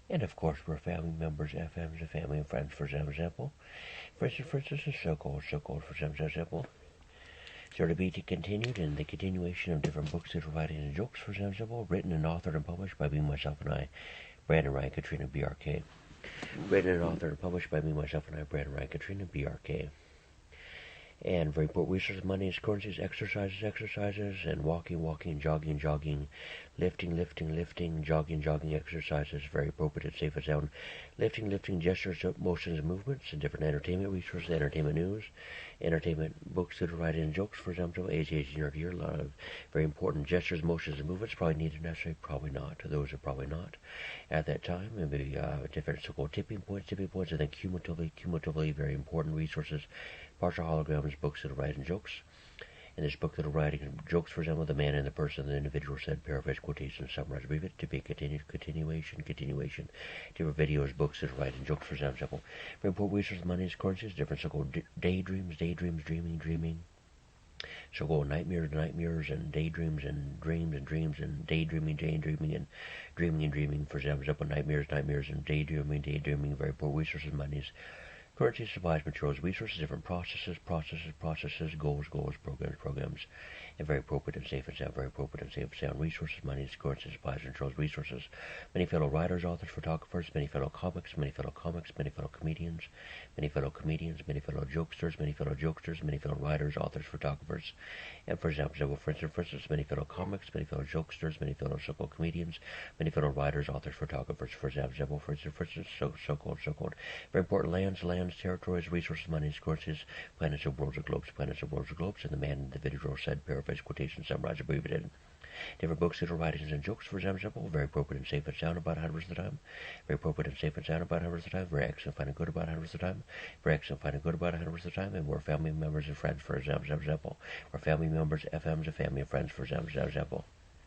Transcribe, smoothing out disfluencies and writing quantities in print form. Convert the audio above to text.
And of course, we're family members, FMs, and family and friends, for example. For instance, is so called, for example. So to be continued in the continuation of different books that are writing and jokes, for example, written and authored and published by me, myself, and I, Brandon Ryan Katrina, BRK. Written and authored and published by me, myself, and I, Brandon Ryan Katrina, BRK. And very important resources, money is currencies, exercises, and walking, jogging, lifting, jogging exercises, very appropriate and safe and sound. Lifting, gestures, motions, and movements, and different entertainment resources, entertainment news, entertainment books that are writing in jokes, for example, age 18 or year, a lot of very important gestures, motions, and movements, probably needed necessarily, probably not. Those are probably not at that time. Maybe different so-called tipping points, and then cumulatively very important resources, partial holograms, books that are writing jokes. In this book that are writing jokes, for example, the man and the person, the individual said, paraphrase, quotation, summarize, abbreviate, to be continued, continuation. Different videos, books that are writing jokes, for example. Very important resources, money is currencies, different so-called daydreams, dreaming. So-called nightmares, and daydreams, and dreams, and daydreaming, and dreaming, for example, nightmares, and daydreaming, very important resources, money is currency, supplies, materials, resources, different processes, goals, programs, and very appropriate and safe and sound resources, money, currency, supplies, materials, resources. Many fellow writers, authors, photographers, many fellow comics, many fellow comedians, many fellow jokesters, many fellow writers, authors, photographers, and for instance, many fellow comics, many fellow jokesters, many fellow so-called comedians, many fellow writers, authors, photographers, for instance, so-called, very important lands, territories, resources, monies, currencies, planets of worlds of globes, and the man individual said, paraphrase, quotation, summarize, abbreviated. Different books, little writings, and jokes, for example, very appropriate and safe and sound about 100% of the time. Very appropriate and safe and sound about 100% of the time. Very excellent, fine, and good about 100% of the time. Very excellent, fine, and good about 100% of the time. And we're family members and friends, for example. We're family members, FMs, and family and friends, for example.